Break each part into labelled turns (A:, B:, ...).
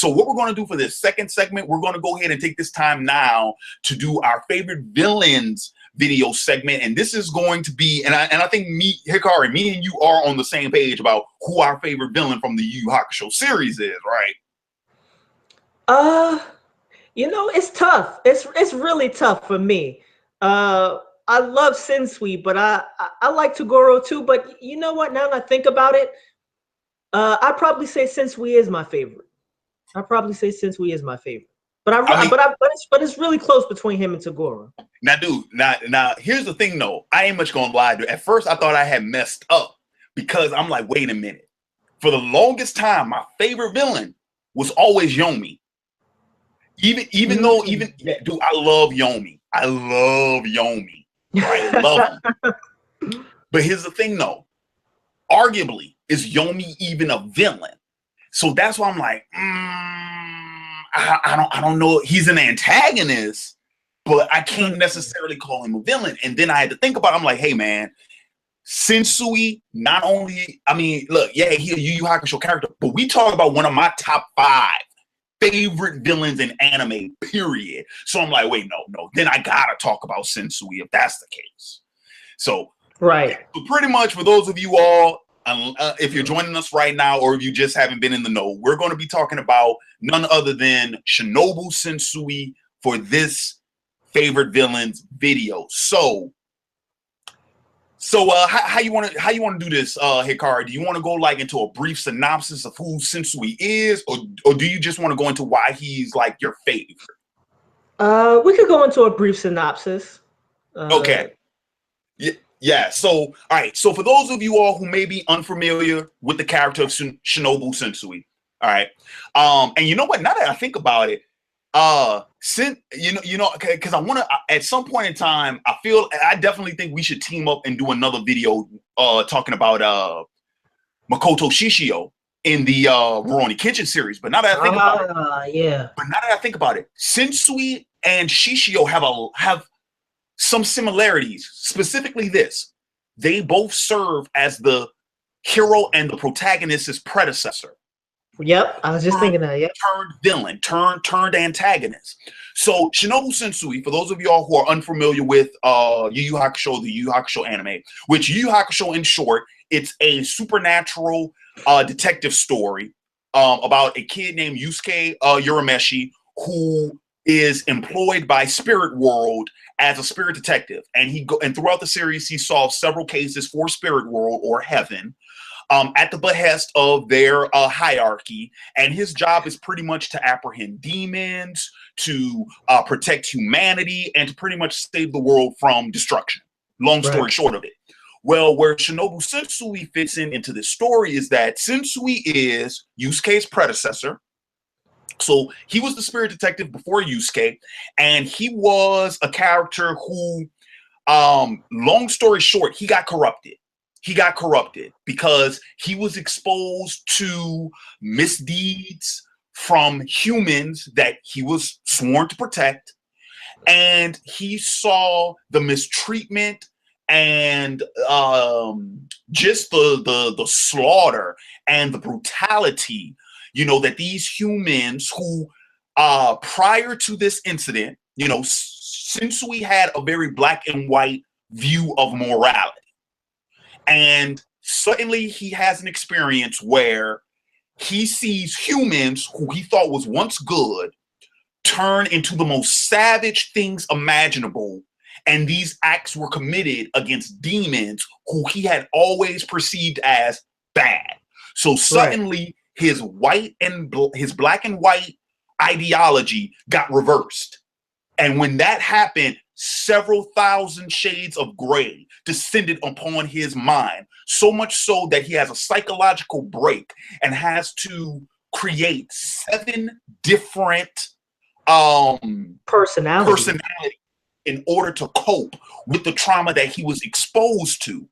A: So what we're going to do for this second segment, we're going to go ahead and take this time now to do our favorite villains video segment. And this is going to be, and I think Hikari, me and you are on the same page about who our favorite villain from the Yu Hakusho series is, right?
B: It's tough. It's really tough for me. I love Sensui, but I like Toguro too. But you know what? Now that I think about it, I'd probably say Sensui is my favorite. But it's really close between him and Toguro.
A: Now, dude, now here's the thing though. I ain't much gonna lie to you. At first I thought I had messed up because I'm like, wait a minute. For the longest time, my favorite villain was always Yomi. Even though, dude, I love Yomi. I love Yomi. I love him. But here's the thing though. Arguably, is Yomi even a villain? So that's why I'm like, I don't know. He's an antagonist, but I can't necessarily call him a villain. And then I had to think about it. I'm like, hey man, Sensui, not only, I mean, look, yeah, he's a Yu Yu Hakusho character, but we talk about one of my top 5 favorite villains in anime, period. So I'm like, wait, no. Then I gotta talk about Sensui if that's the case. So,
B: right.
A: So pretty much for those of you all, if you're joining us right now, or if you just haven't been in the know, we're going to be talking about none other than Shinobu Sensui for this favorite villains video. So how you want to do this, Hikari? Do you want to go like into a brief synopsis of who Sensui is, or do you just want to go into why he's like your favorite?
B: We could go into a brief synopsis.
A: Okay. Yeah. So, all right. So for those of you all who may be unfamiliar with the character of Shinobu Sensui, all right. And you know what? Now that I think about it, because I want to, at some point in time, I definitely think we should team up and do another video talking about Makoto Shishio in the Rurouni Kenshin series. But now that I think about it, but now that I think about it, Sensui and Shishio have some similarities. Specifically, this: they both serve as the hero and the protagonist's predecessor.
B: Yep, I was just thinking that. Yep.
A: Turned villain, turned antagonist. So Shinobu Sensui, for those of y'all who are unfamiliar with Yu Yu Hakusho, the Yu Yu Hakusho anime, which Yu Yu Hakusho in short, it's a supernatural detective story about a kid named Yusuke Urameshi who is employed by Spirit World as a spirit detective, and throughout the series he solves several cases for Spirit World or Heaven. At the behest of their hierarchy, and his job is pretty much to apprehend demons, to protect humanity, and to pretty much save the world from destruction. Long story short of it. Well, where Shinobu Sensui fits into this story is that Sensui is Yusuke's predecessor. So he was the spirit detective before Yusuke, and he was a character who, long story short, he got corrupted. He got corrupted because he was exposed to misdeeds from humans that he was sworn to protect. And he saw the mistreatment and just the slaughter and the brutality, that these humans who, prior to this incident, Sensui had a very black and white view of morality. And suddenly he has an experience where he sees humans who he thought was once good turn into the most savage things imaginable. And these acts were committed against demons who he had always perceived as bad. So suddenly his black and white ideology got reversed. And when that happened, several thousand shades of gray descended upon his mind, so much so that he has a psychological break and has to create 7 different personality in order to cope with the trauma that he was exposed to.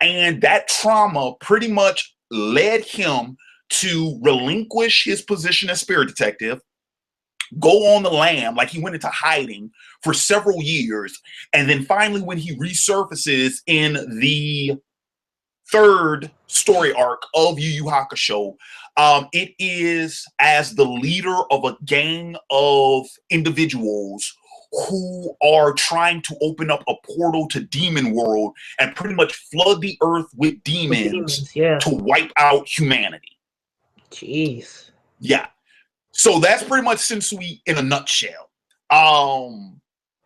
A: And that trauma pretty much led him to relinquish his position as spirit detective, go on the lam, like he went into hiding for several years. And then finally, when he resurfaces in the 3rd story arc of Yu Yu Hakusho, It is as the leader of a gang of individuals who are trying to open up a portal to demon world and pretty much flood the earth with demons,
B: yeah.
A: to wipe out humanity.
B: Jeez.
A: Yeah. So that's pretty much Sensui in a nutshell.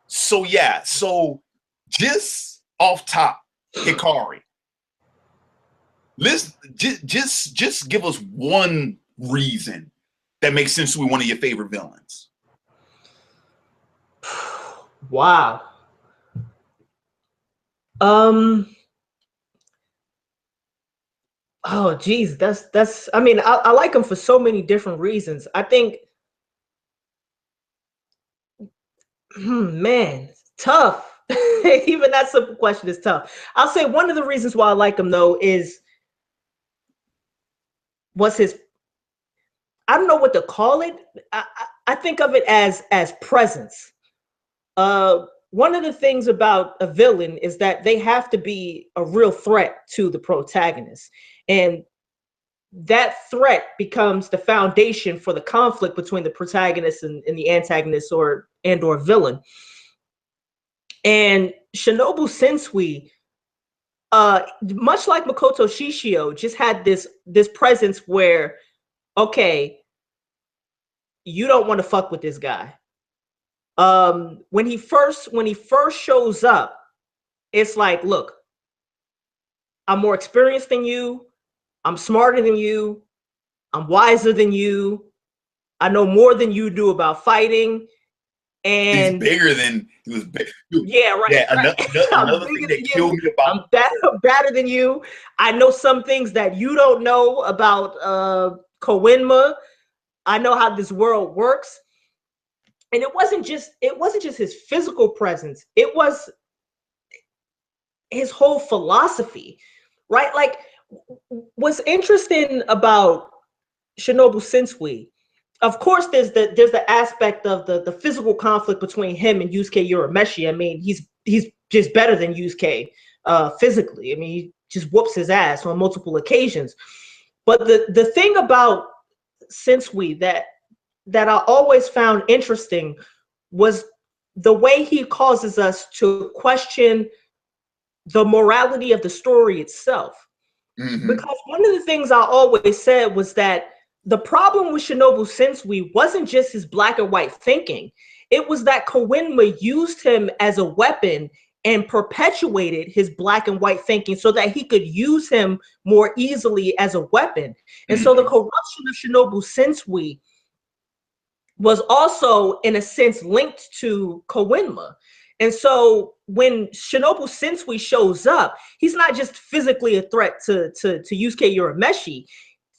A: So yeah, so just off top, Hikari. Let's just give us one reason that makes Sensui one of your favorite villains.
B: Wow. Oh geez, that's I mean, I like him for so many different reasons. I think man, it's tough. Even that simple question is tough. I'll say one of the reasons why I like him though was his, I don't know what to call it. I think of it as presence. One of the things about a villain is that they have to be a real threat to the protagonist, and that threat becomes the foundation for the conflict between the protagonist and the antagonist or villain. And Shinobu Sensui, much like Makoto Shishio, just had this presence where, okay, you don't want to fuck with this guy. When he first shows up, it's like, look, I'm more experienced than you, I'm smarter than you, I'm wiser than you, I know more than you do about fighting, and
A: he's bigger than he was.
B: Yeah, right.
A: Yeah,
B: right.
A: another thing that killed me about
B: I'm better than you. I know some things that you don't know about Koenma. I know how this world works. And it wasn't just his physical presence. It was his whole philosophy, right? Like, what's interesting about Shinobu Sensui, of course, there's the aspect of the physical conflict between him and Yusuke Urameshi. I mean, he's just better than Yusuke physically. I mean, he just whoops his ass on multiple occasions. But the thing about Sensui that I always found interesting was the way he causes us to question the morality of the story itself.
A: Mm-hmm.
B: Because one of the things I always said was that the problem with Shinobu Sensui wasn't just his black and white thinking. It was that Koenma used him as a weapon and perpetuated his black and white thinking so that he could use him more easily as a weapon. And so the corruption of Shinobu Sensui was also, in a sense, linked to Koenma. And so when Shinobu Sensui shows up, he's not just physically a threat to Yusuke Urameshi.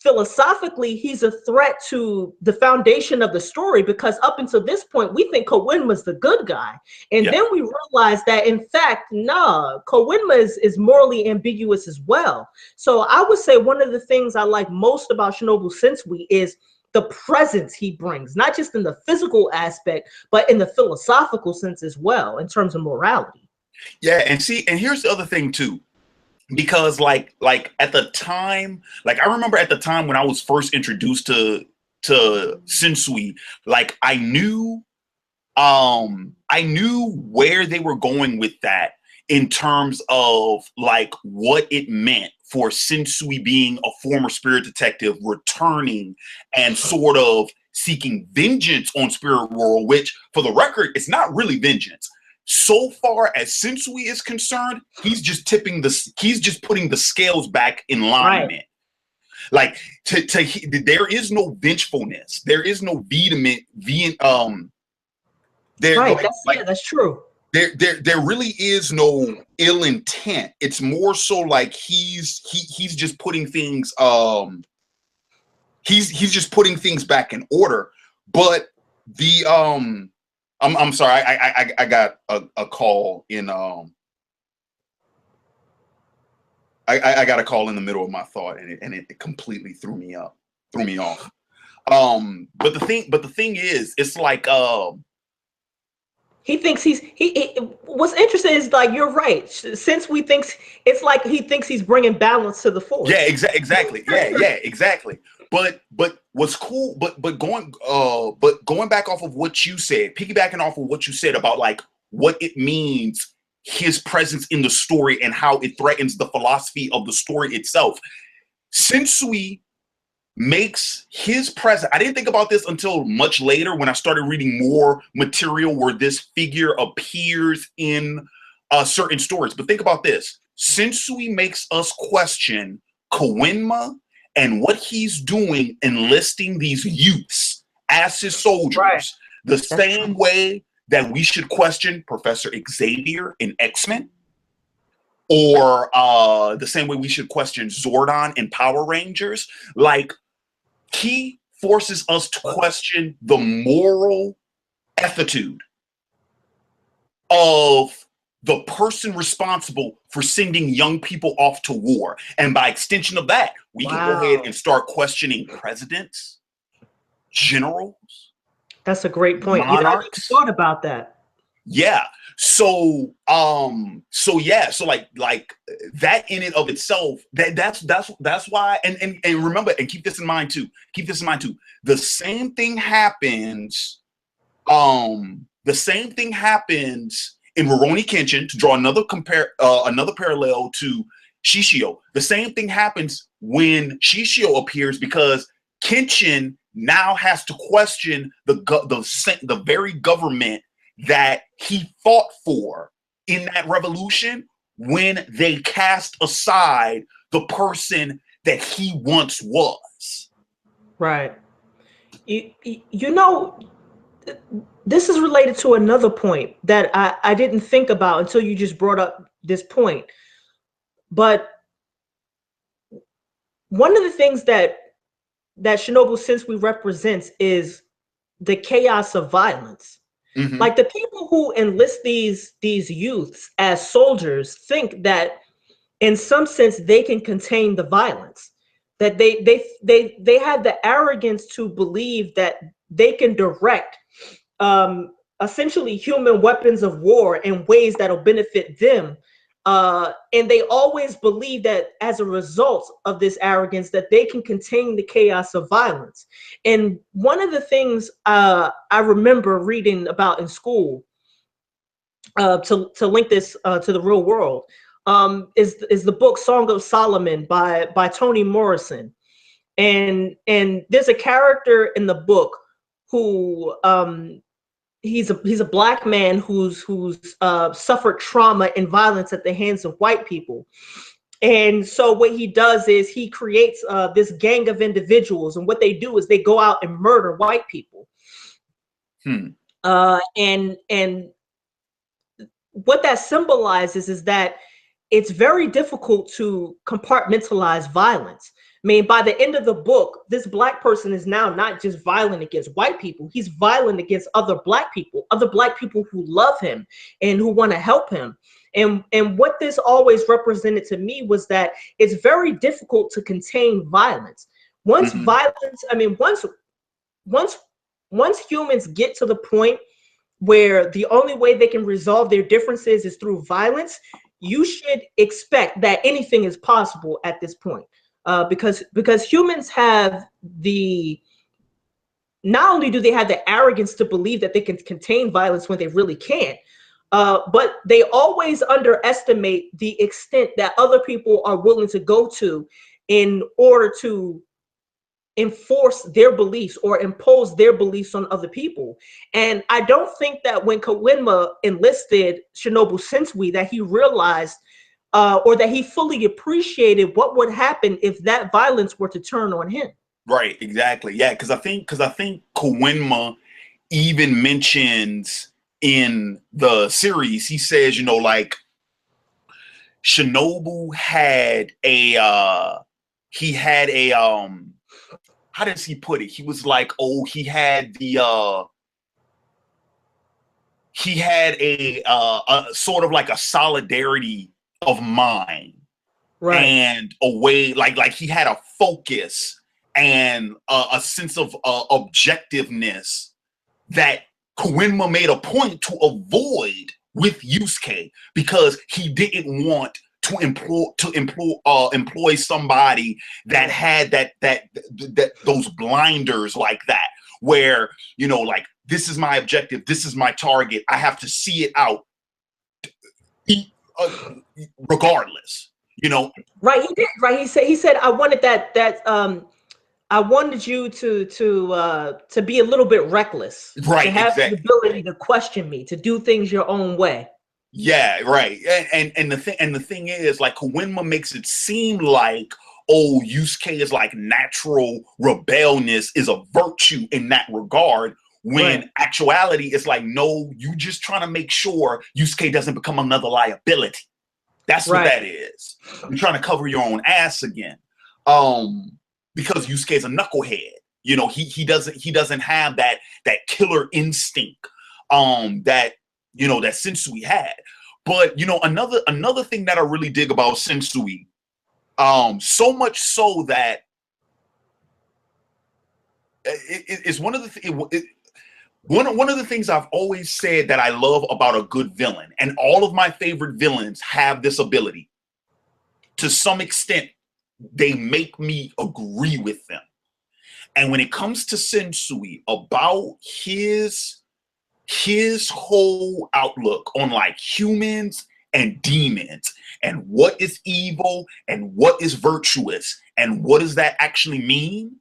B: Philosophically, he's a threat to the foundation of the story, because up until this point, we think Koenma's the good guy. And then we realize that, in fact, nah, Koenma is morally ambiguous as well. So I would say one of the things I like most about Shinobu Sensui is the presence he brings, not just in the physical aspect, but in the philosophical sense as well, in terms of morality.
A: Yeah, and see, and here's the other thing too, because like at the time, like I remember at the time when I was first introduced to Sensui, like I knew where they were going with that in terms of like what it meant for Sensui being a former spirit detective returning and sort of seeking vengeance on Spirit World, which for the record, it's not really vengeance. So far as Sensui is concerned, he's just putting the scales back in alignment. Right. Like there is no vengefulness. There is no
B: that's true.
A: There really is no ill intent. It's more so like he's just putting things he's just putting things back in order. But the I'm sorry, I got a call in I got a call in the middle of my thought, and it completely threw me off. But the thing is, it's like
B: He thinks he what's interesting is like you're right. Since we thinks it's like he thinks he's bringing balance to the
A: Yeah,
B: force.
A: exactly. Yeah, exactly. But what's cool, but going back off of what you said, piggybacking off of what you said about like what it means, his presence in the story and how it threatens the philosophy of the story itself. Sensui makes his presence. I didn't think about this until much later when I started reading more material where this figure appears in certain stories. But think about this. Sensui makes us question Koenma and what he's doing enlisting these youths as his
B: Right.
A: soldiers, the
B: That's
A: same
B: true.
A: way that we should question Professor Xavier in X-Men, or the same way we should question Zordon in Power Rangers. Like, he forces us to question the moral attitude of the person responsible for sending young people off to war. And by extension of that, we can go ahead
B: Wow.
A: and start questioning presidents, generals,
B: That's a great point. You know, I never
A: monarchs.
B: thought about that.
A: Yeah. So like that in and of itself, that's why, and remember, and keep this in mind too. Keep this in mind too. The same thing happens. The same thing happens in Rurouni Kenshin, to draw another parallel to Shishio. The same thing happens when Shishio appears, because Kenshin now has to question the very government that he fought for in that revolution, when they cast aside the person that he once was.
B: Right. You know, this is related to another point that I didn't think about until you just brought up this point. But one of the things that Shinobu Sensui represents is the chaos of violence.
A: Mm-hmm.
B: Like the people who enlist these youths as soldiers think that in some sense they can contain the violence, that they have the arrogance to believe that they can direct essentially human weapons of war in ways that'll benefit them, and they always believe that as a result of this arrogance that they can contain the chaos of violence. And one of the things I remember reading about in school, to link this to the real world, is the book Song of Solomon by Toni Morrison. And there's a character in the book who he's a black man who's suffered trauma and violence at the hands of white people. And so what he does is he creates this gang of individuals, and what they do is they go out and murder white people.
A: Hmm.
B: And what that symbolizes is that it's very difficult to compartmentalize violence. I mean, by the end of the book, this black person is now not just violent against white people, he's violent against other black people who love him and who want to help him. And what this always represented to me was that it's very difficult to contain violence. Once
A: Mm-hmm.
B: violence, I mean, once humans get to the point where the only way they can resolve their differences is through violence, you should expect that anything is possible at this point, because humans have the not only do they have the arrogance to believe that they can contain violence when they really can't, but they always underestimate the extent that other people are willing to go to in order to enforce their beliefs or impose their beliefs on other people. And I don't think that when Koenma enlisted Shinobu Sensui that he realized or that he fully appreciated what would happen if that violence were to turn on him.
A: Right, exactly. Yeah, because I think Koenma even mentions in the series, he says, like, Shinobu had a how does he put it? He was like, oh, he had a sort of like a solidarity of mind,
B: Right.
A: and a way, like he had a focus and a sense of objectiveness that Koenma made a point to avoid with Yusuke because he didn't want to employ somebody that had that those blinders like that, where, you know, like, this is my objective, this is my target, I have to see it out regardless, you know.
B: Right, he did. Right, he said I wanted I wanted you to be a little bit reckless,
A: Right,
B: to have the
A: exactly.
B: ability to question me, to do things your own way.
A: Yeah, right. And the thing is, like, Koenma makes it seem like, oh, Yusuke is like natural rebelliousness is a virtue in that regard, when
B: Right.
A: actuality it's like, no, you just trying to make sure Yusuke doesn't become another liability. That's what
B: Right.
A: that is. You're trying to cover your own ass again. Because Yusuke's a knucklehead. You know, he doesn't have that killer instinct that, you know, that Sensui had. But, you know, another thing that I really dig about Sensui, so much so that it's one of the things I've always said that I love about a good villain, and all of my favorite villains have this ability. To some extent, they make me agree with them. And when it comes to Sensui, about his whole outlook on like humans and demons and what is evil and what is virtuous and what does that actually mean,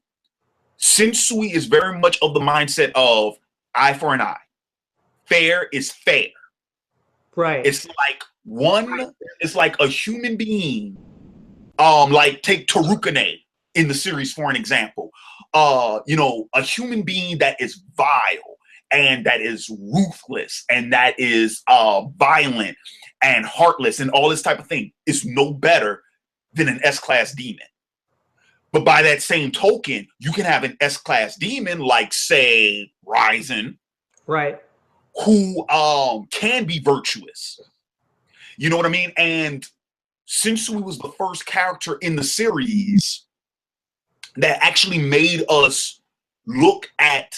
A: Sensui is very much of the mindset of eye for an eye. Fair is fair.
B: Right.
A: It's like a human being. Like, take Tarukane in the series for an example. You know, a human being that is vile and that is ruthless and that is violent and heartless and all this type of thing is no better than an S-class demon. But by that same token, you can have an S-class demon like, say, Ryzen,
B: Right.
A: who can be virtuous. You know what I mean? And Sensui was the first character in the series that actually made us look at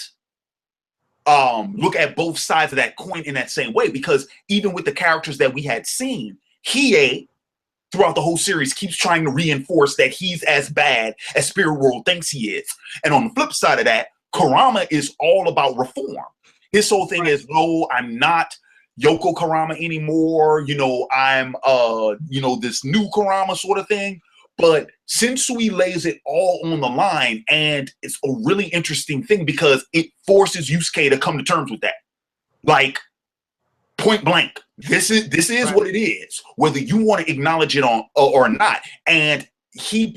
A: both sides of that coin in that same way, because even with the characters that we had seen, Hiei throughout the whole series keeps trying to reinforce that he's as bad as Spirit World thinks he is. And on the flip side of that, Kurama is all about reform. His whole thing is, no, I'm not Yoko Kurama anymore. You know, I'm you know, this new Kurama sort of thing. But Sensui lays it all on the line, and it's a really interesting thing because it forces Yusuke to come to terms with that. Like, point blank, this is what it is, whether you want to acknowledge it or not. And he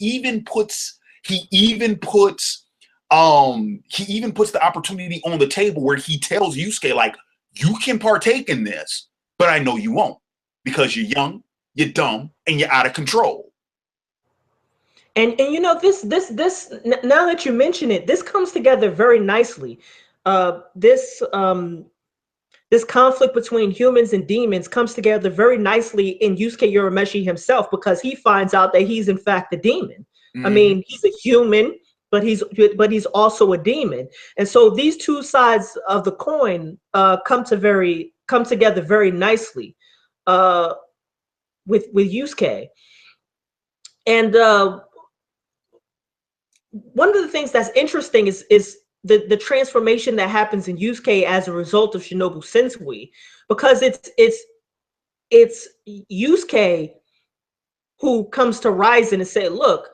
A: even puts the opportunity on the table where he tells Yusuke, like, you can partake in this, but I know you won't, because you're young, you're dumb, and you're out of control.
B: And you know, this now that you mention it, this comes together very nicely. This conflict between humans and demons comes together very nicely in Yusuke Urameshi himself, because he finds out that he's in fact a demon. I mean, he's a human, but he's also a demon. And so these two sides of the coin come together very nicely with Yusuke. And one of the things that's interesting is the transformation that happens in Yusuke as a result of Shinobu Sensui, because it's Yusuke who comes to Ryzen and say, look,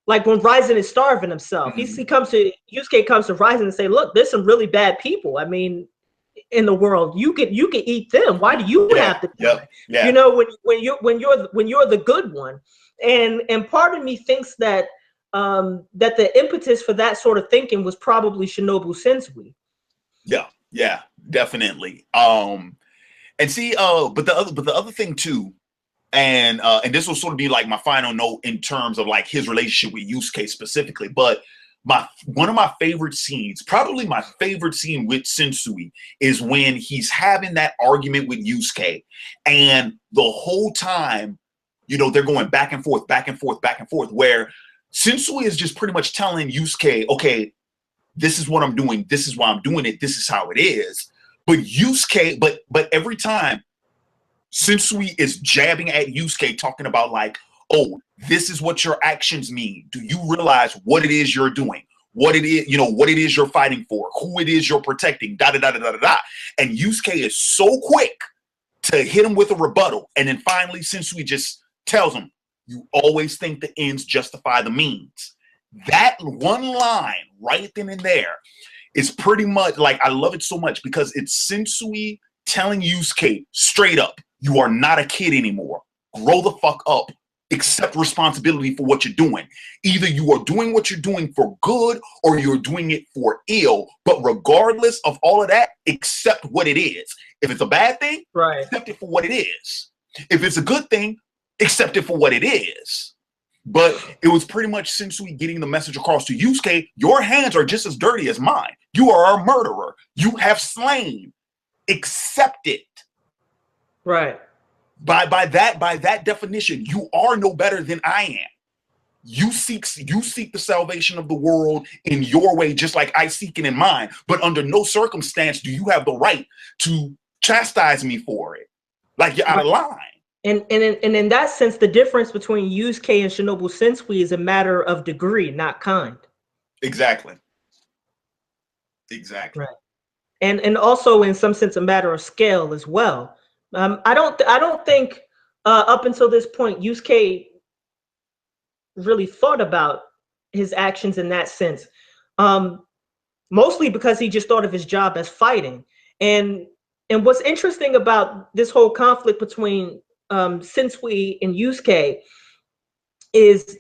B: like when Ryzen is starving himself, Yusuke comes to Ryzen and say, look, there's some really bad people, I mean, in the world. You can eat them. Why do you have to do it? You know, when you're the good one. And part of me thinks that that the impetus for that sort of thinking was probably Shinobu Sensui.
A: Yeah, definitely. And see, but the other thing too, and this will sort of be like my final note in terms of like his relationship with Yusuke specifically, but one of my favorite scenes, probably my favorite scene with Sensui, is when he's having that argument with Yusuke, and the whole time, you know, they're going back and forth, where Sensui is just pretty much telling Yusuke, okay, this is what I'm doing. This is why I'm doing it. This is how it is. But Yusuke, but every time Sensui is jabbing at Yusuke, talking about like, oh, this is what your actions mean. Do you realize what it is you're doing? What it is, what it is you're fighting for, who it is you're protecting, da da da da da da. And Yusuke is so quick to hit him with a rebuttal. And then finally, Sensui just tells him, you always think the ends justify the means. That one line right then and there is pretty much like, I love it so much because it's Sensui telling Yusuke straight up, you are not a kid anymore. Grow the fuck up. Accept responsibility for what you're doing. Either you are doing what you're doing for good or you're doing it for ill. But regardless of all of that, accept what it is. If it's a bad thing,
B: right,
A: accept it for what it is. If it's a good thing, accept it for what it is. But it was pretty much Sensui getting the message across to Yusuke, your hands are just as dirty as mine. You are a murderer. You have slain. Accept it.
B: Right.
A: By that definition, you are no better than I am. You seek the salvation of the world in your way, just like I seek it in mine. But under no circumstance do you have the right to chastise me for it. Like you're out of line.
B: And in that sense, the difference between Yusuke and Shinobu Sensui is a matter of degree, not kind.
A: Exactly. Exactly.
B: Right. And also in some sense a matter of scale as well. I don't think up until this point Yusuke really thought about his actions in that sense. Mostly because he just thought of his job as fighting. And what's interesting about this whole conflict between Sensui and Yusuke is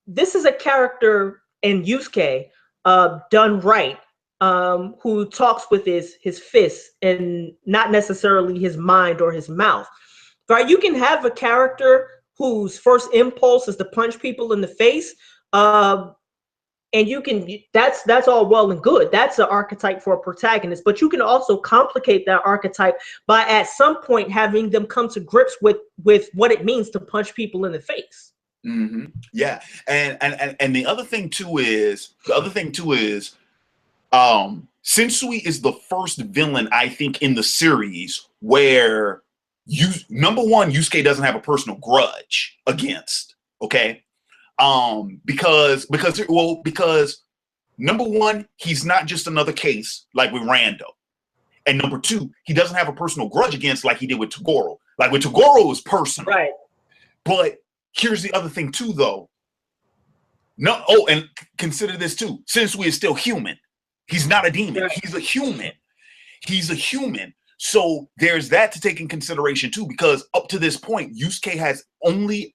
B: this is a character in Yusuke done right, who talks with his fists and not necessarily his mind or his mouth. Right? You can have a character whose first impulse is to punch people in the face, and you can that's all well and good. That's an archetype for a protagonist, but you can also complicate that archetype by at some point having them come to grips with what it means to punch people in the face.
A: Mm-hmm. Yeah, and the other thing too is Sensui is the first villain I think in the series where number one, Yusuke doesn't have a personal grudge against. Okay. Because number one, he's not just another case like with Rando. And number two, he doesn't have a personal grudge against like he did with Toguro. Like with Toguro, it was personal.
B: Right.
A: But here's the other thing too, though. And consider this too. Sensui is still human. He's not a demon. Right. He's a human. He's a human. So there's that to take in consideration too, because up to this point, Yusuke has only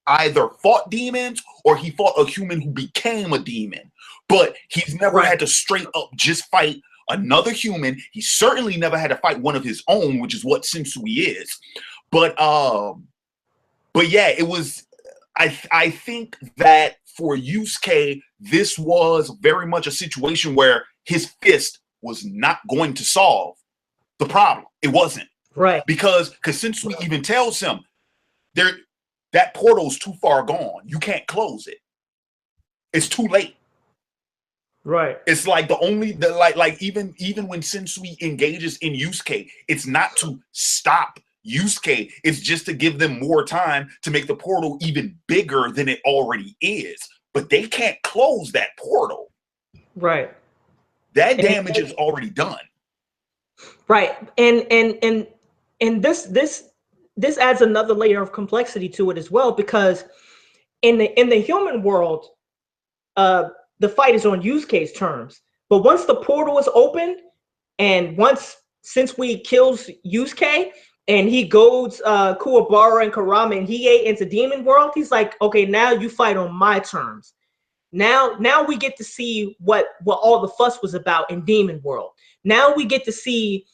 A: either fought demons or he fought a human who became a demon, but he's never had to straight up just fight another human. He certainly never had to fight one of his own, which is what Sensui is. But yeah, it was. I think that for Yusuke, this was very much a situation where his fist was not going to solve the problem. It wasn't.
B: Right.
A: Because Sensui even tells him that portal's too far gone. You can't close it. It's too late.
B: Right.
A: It's like even when Sensui engages in Yusuke, it's not to stop Yusuke. It's just to give them more time to make the portal even bigger than it already is. But they can't close that portal.
B: Right.
A: That damage is already done.
B: Right. And this adds another layer of complexity to it as well, because in the human world, the fight is on Yusuke's terms. But once the portal is open, and once Sensui kills Yusuke and he goads Kuwabara and Karama and Hiei into Demon World, he's like, okay, now you fight on my terms. Now we get to see what all the fuss was about in Demon World. Now we get to see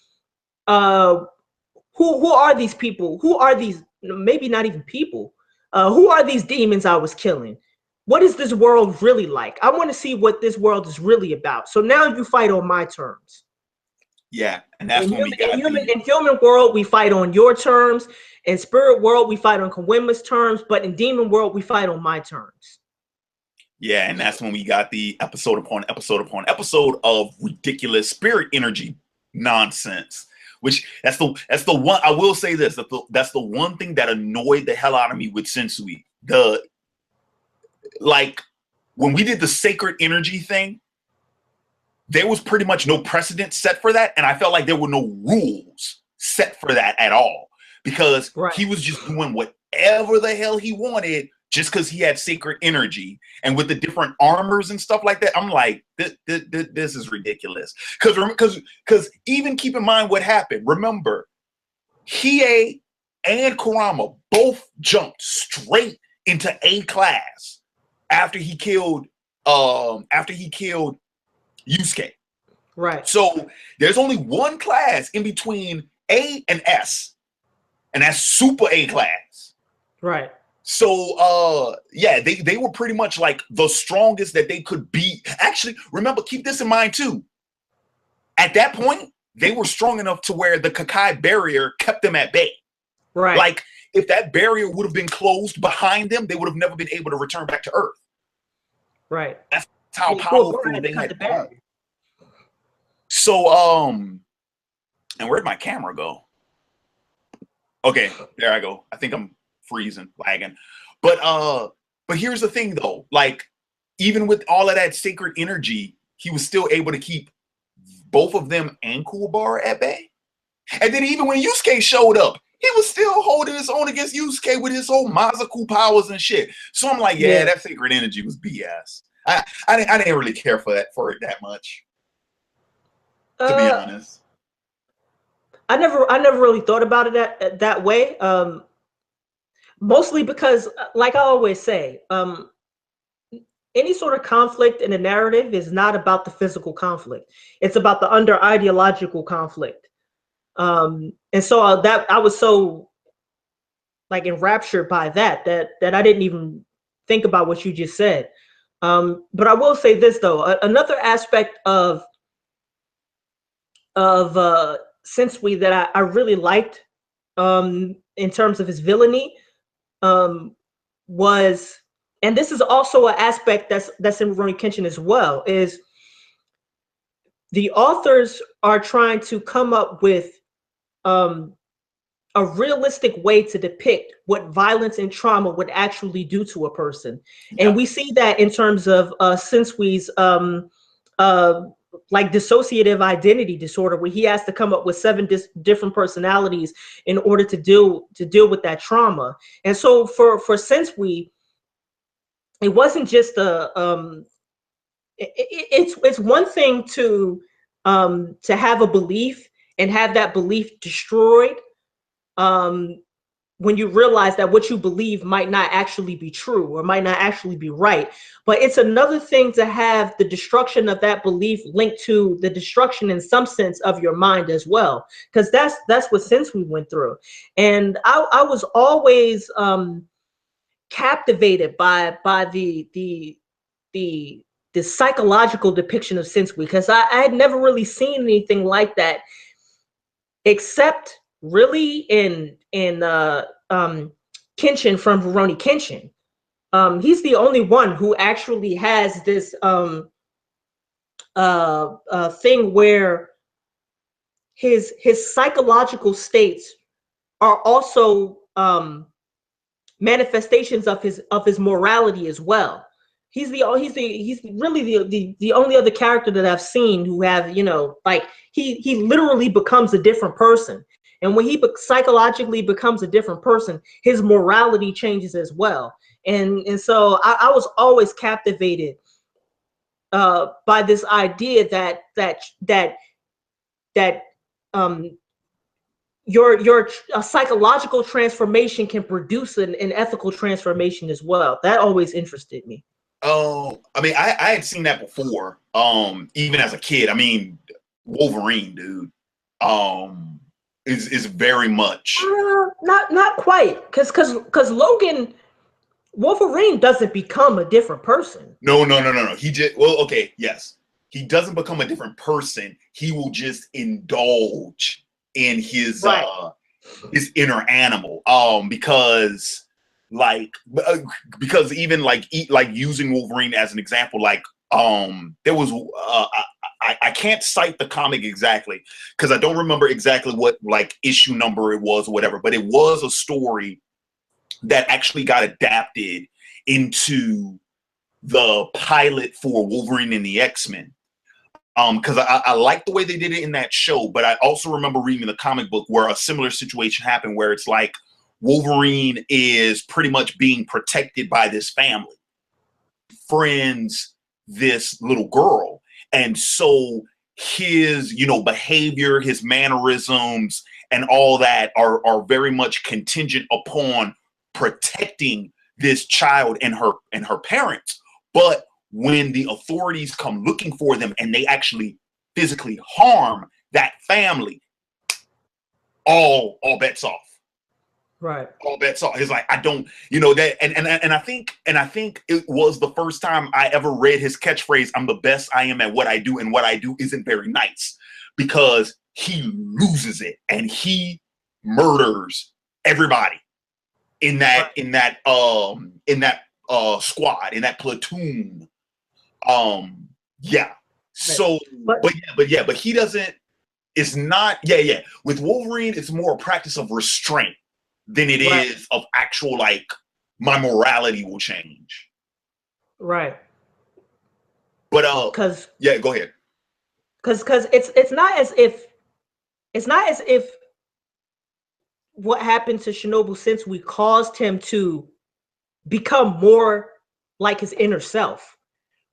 B: who are these people? Who are these, maybe not even people? Who are these demons I was killing? What is this world really like? I want to see what this world is really about. So now you fight on my terms.
A: Yeah, and that's when we got
B: in human world, we fight on your terms. In spirit world, we fight on Kawima's terms. But in demon world, we fight on my terms.
A: Yeah, and that's when we got the episode upon episode upon episode of ridiculous spirit energy nonsense. Which that's the one I will say this, that's the one thing that annoyed the hell out of me with Sensui. Like when we did the sacred energy thing, there was pretty much no precedent set for that, and I felt like there were no rules set for that at all because he was just doing whatever the hell he wanted just because he had sacred energy. And with the different armors and stuff like that, I'm like, this is ridiculous. Because even keep in mind what happened. Remember, Hiei and Kurama both jumped straight into A class after he killed Yusuke.
B: Right.
A: So there's only one class in between A and S, and that's super A class.
B: Right.
A: So yeah, they were pretty much like the strongest that they could be. Actually, remember, keep this in mind too. At that point, they were strong enough to where the Kakai barrier kept them at bay.
B: Right.
A: Like if that barrier would have been closed behind them, they would have never been able to return back to Earth.
B: Right.
A: That's how powerful they had gone. So and where'd my camera go? Okay, there I go. I think I'm freezing, lagging. But here's the thing though, like even with all of that sacred energy, he was still able to keep both of them and Kuwabara at bay. And then even when Yusuke showed up, he was still holding his own against Yusuke with his whole Mazaku powers and shit. So I'm like, yeah, that sacred energy was BS. I didn't really care for it that much, to be honest.
B: I never really thought about it that way. Mostly because, like I always say, any sort of conflict in a narrative is not about the physical conflict. It's about the under ideological conflict. And so that I was so like enraptured by that I didn't even think about what you just said. But I will say this though, another aspect of Sensui that I really liked in terms of his villainy was, and this is also an aspect that's in Rurouni Kenshin as well, is the authors are trying to come up with a realistic way to depict what violence and trauma would actually do to a person. Yeah. And we see that in terms of Sensui's like dissociative identity disorder, where he has to come up with 7 different personalities in order to deal with that trauma. And so for Sensui, it wasn't just it's one thing to have a belief and have that belief destroyed when you realize that what you believe might not actually be true or might not actually be right. But it's another thing to have the destruction of that belief linked to the destruction in some sense of your mind as well, because that's what Sensui went through. And I was always captivated by the psychological depiction of Sensui, because I had never really seen anything like that, except really in Kenshin from Rurouni Kenshin. He's the only one who actually has this thing where his psychological states are also manifestations of his morality as well. He's really the only other character that I've seen who have, like he literally becomes a different person. And when he psychologically becomes a different person, his morality changes as well. And so I was always captivated by this idea that your psychological transformation can produce an ethical transformation as well. That always interested me.
A: Oh, I mean, I had seen that before, even as a kid. I mean, Wolverine, dude, is very much
B: not quite, because Wolverine doesn't become a different person.
A: No. He just, well, okay, yes, he doesn't become a different person. He will just indulge in his inner animal, because like because even like using Wolverine as an example, like there was I can't cite the comic exactly because I don't remember exactly what like issue number it was or whatever, but it was a story that actually got adapted into the pilot for Wolverine and the X-Men. Because I like the way they did it in that show, but I also remember reading the comic book where a similar situation happened where it's like Wolverine is pretty much being protected by this family, friends this little girl. And so his, behavior, his mannerisms and all that are very much contingent upon protecting this child and her parents. But when the authorities come looking for them and they actually physically harm that family, all bets off.
B: Right.
A: All bets off. It's like, I don't, that, and I think it was the first time I ever read his catchphrase, "I'm the best I am at what I do, and what I do isn't very nice," because he loses it and he murders everybody in that squad, in that platoon. Yeah. So, but he doesn't. It's not. Yeah. With Wolverine, it's more a practice of restraint than it is of actual like my morality will change.
B: Right.
A: But yeah, go ahead.
B: Because it's not as if what happened to Shinobu Sensui caused him to become more like his inner self.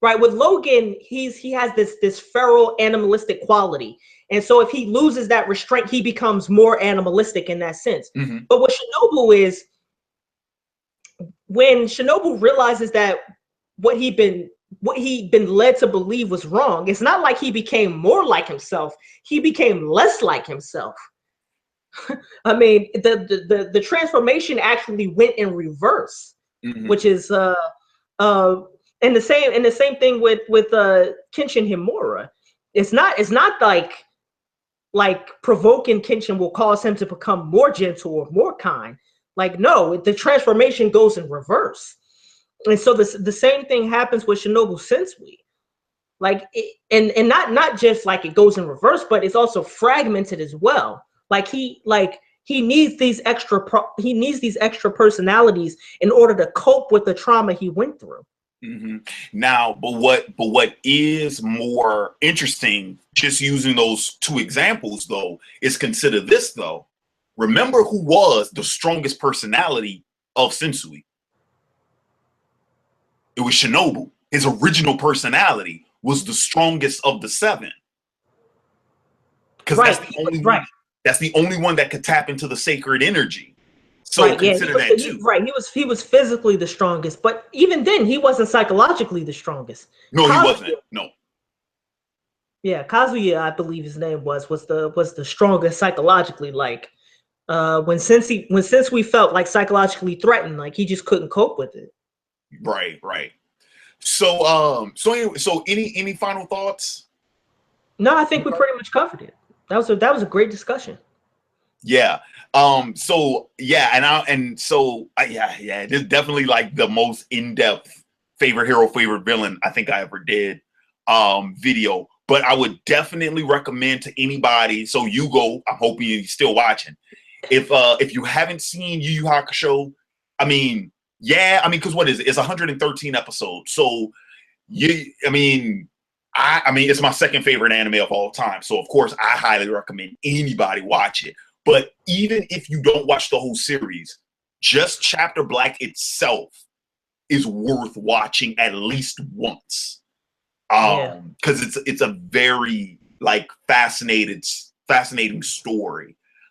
B: Right. With Logan, he has this feral animalistic quality. And so if he loses that restraint, he becomes more animalistic in that sense.
A: Mm-hmm.
B: But what Shinobu is, when Shinobu realizes that what he'd been led to believe was wrong, it's not like he became more like himself. He became less like himself. I mean, the transformation actually went in reverse,
A: mm-hmm.
B: which is and the same thing with Kenshin Himura. It's not like provoking Kenshin will cause him to become more gentle or more kind. Like, no, the transformation goes in reverse. And so the same thing happens with Shinobu Sensui. Like, and not just like it goes in reverse, but it's also fragmented as well. Like he needs these extra personalities in order to cope with the trauma he went through.
A: Mm-hmm. Now, but what is more interesting, just using those two examples though, is consider this though. Remember who was the strongest personality of Sensui? It was Shinobu. His original personality was the strongest of the seven. Because that's the only one. That's the only one that could tap into the sacred energy. So consider that too.
B: He was physically the strongest, but even then, he wasn't psychologically the strongest.
A: No, he wasn't. No.
B: Yeah, Kazuya, I believe his name was the strongest psychologically. Like when Sensui felt like psychologically threatened, like he just couldn't cope with it.
A: Right. So any final thoughts?
B: No, I think we pretty much covered it. That was a great discussion.
A: Yeah. So yeah, this is definitely like the most in-depth favorite hero, favorite villain I think I ever did video. But I would definitely recommend to anybody. So Hugo, I'm hoping you're still watching. If you haven't seen Yu Hakusho, because what is it? It's 113 episodes. So it's my second favorite anime of all time. So of course I highly recommend anybody watch it. But even if you don't watch the whole series, just Chapter Black itself is worth watching at least once. Because it's a very like fascinating story.